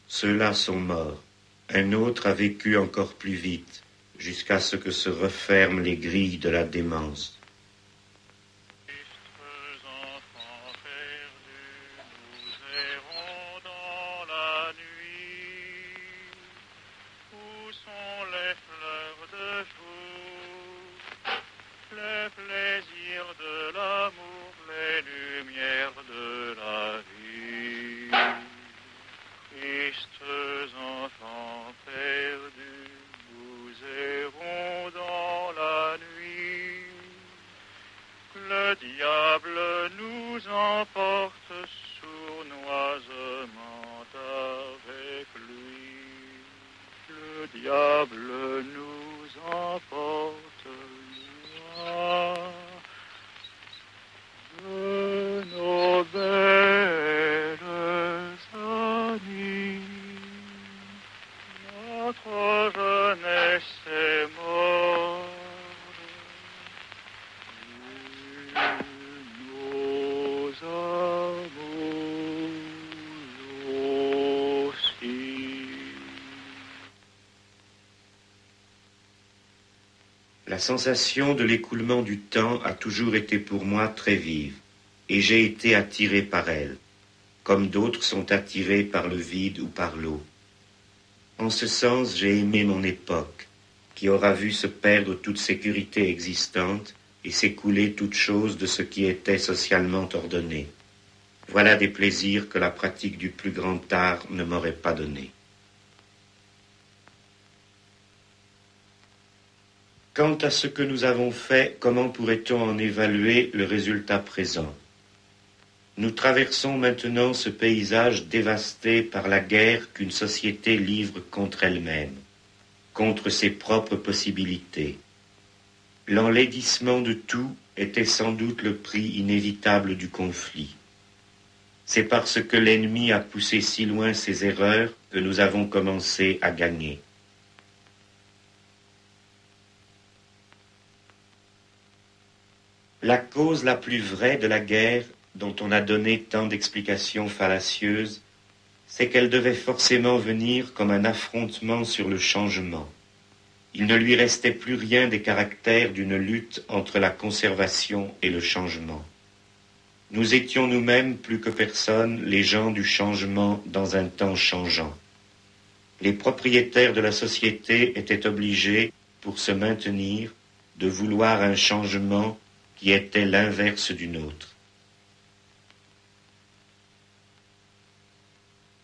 Ceux-là sont morts. Un autre a vécu encore plus vite, jusqu'à ce que se referment les grilles de la démence. Le diable nous emporte sournoisement avec lui. Le diable nous emporte loin de nos belles amies. Notre jeunesse est morte. La sensation de l'écoulement du temps a toujours été pour moi très vive, et j'ai été attiré par elle, comme d'autres sont attirés par le vide ou par l'eau. En ce sens, j'ai aimé mon époque, qui aura vu se perdre toute sécurité existante et s'écouler toute chose de ce qui était socialement ordonné. Voilà des plaisirs que la pratique du plus grand art ne m'aurait pas donnés. Quant à ce que nous avons fait, comment pourrait-on en évaluer le résultat présent? Nous traversons maintenant ce paysage dévasté par la guerre qu'une société livre contre elle-même, contre ses propres possibilités. L'enlaidissement de tout était sans doute le prix inévitable du conflit. C'est parce que l'ennemi a poussé si loin ses erreurs que nous avons commencé à gagner. La cause la plus vraie de la guerre, dont on a donné tant d'explications fallacieuses, c'est qu'elle devait forcément venir comme un affrontement sur le changement. Il ne lui restait plus rien des caractères d'une lutte entre la conservation et le changement. Nous étions nous-mêmes plus que personne les gens du changement dans un temps changeant. Les propriétaires de la société étaient obligés, pour se maintenir, de vouloir un changement qui était l'inverse du nôtre.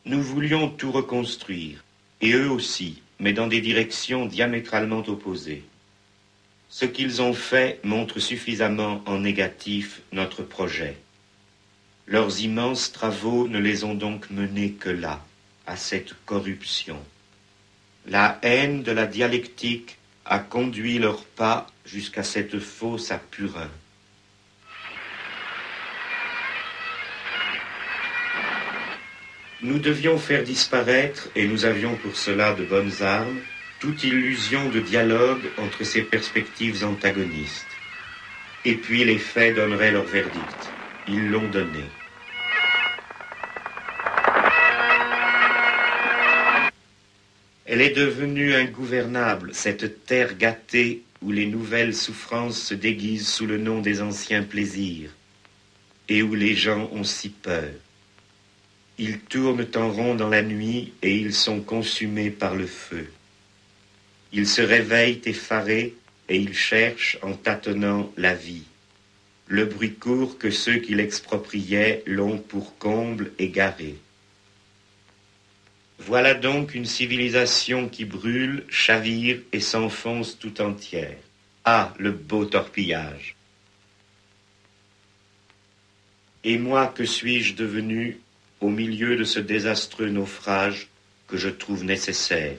Nous voulions tout reconstruire, et eux aussi, mais dans des directions diamétralement opposées. Ce qu'ils ont fait montre suffisamment en négatif notre projet. Leurs immenses travaux ne les ont donc menés que là, à cette corruption. La haine de la dialectique a conduit leurs pas jusqu'à cette fosse à purin. Nous devions faire disparaître, et nous avions pour cela de bonnes armes, toute illusion de dialogue entre ces perspectives antagonistes. Et puis les faits donneraient leur verdict. Ils l'ont donné. Elle est devenue ingouvernable, cette terre gâtée où les nouvelles souffrances se déguisent sous le nom des anciens plaisirs, et où les gens ont si peur. Ils tournent en rond dans la nuit et ils sont consumés par le feu. Ils se réveillent effarés et ils cherchent en tâtonnant la vie. Le bruit court que ceux qui l'expropriaient l'ont pour comble égaré. Voilà donc une civilisation qui brûle, chavire et s'enfonce tout entière. Ah, le beau torpillage! Et moi, que suis-je devenu au milieu de ce désastreux naufrage que je trouve nécessaire,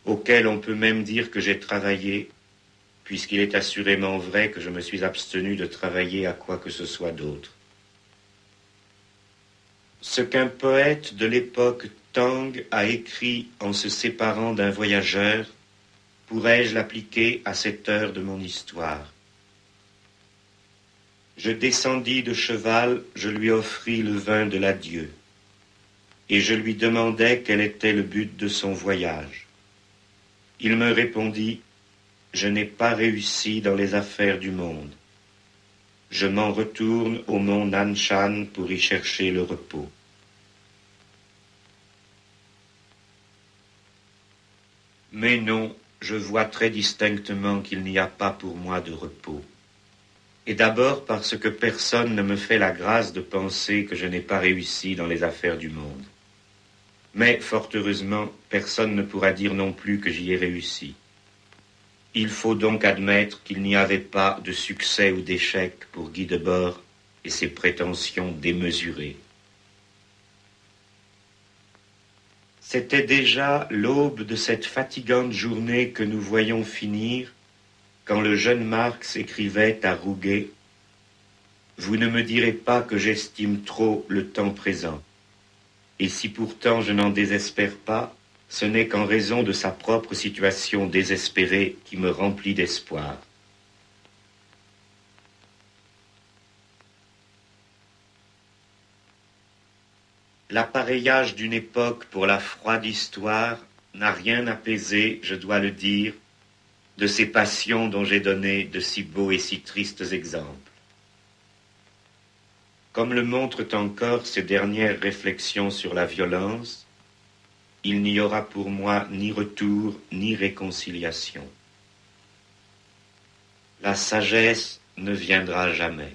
auquel on peut même dire que j'ai travaillé, puisqu'il est assurément vrai que je me suis abstenu de travailler à quoi que ce soit d'autre. Ce qu'un poète de l'époque Tang a écrit en se séparant d'un voyageur, pourrais-je l'appliquer à cette heure de mon histoire. Je descendis de cheval, je lui offris le vin de l'adieu. et je lui demandai quel était le but de son voyage. Il me répondit, « Je n'ai pas réussi dans les affaires du monde. Je m'en retourne au mont Nanshan pour y chercher le repos. » Mais non, je vois très distinctement qu'il n'y a pas pour moi de repos. Et d'abord parce que personne ne me fait la grâce de penser que je n'ai pas réussi dans les affaires du monde. Mais, fort heureusement, personne ne pourra dire non plus que j'y ai réussi. Il faut donc admettre qu'il n'y avait pas de succès ou d'échec pour Guy Debord et ses prétentions démesurées. C'était déjà l'aube de cette fatigante journée que nous voyions finir, quand le jeune Marx écrivait à Rouguet « Vous ne me direz pas que j'estime trop le temps présent. Et si pourtant je n'en désespère pas, ce n'est qu'en raison de sa propre situation désespérée qui me remplit d'espoir. » L'appareillage d'une époque pour la froide histoire n'a rien apaisé, je dois le dire, de ces passions dont j'ai donné de si beaux et si tristes exemples. Comme le montrent encore ces dernières réflexions sur la violence, il n'y aura pour moi ni retour ni réconciliation. La sagesse ne viendra jamais.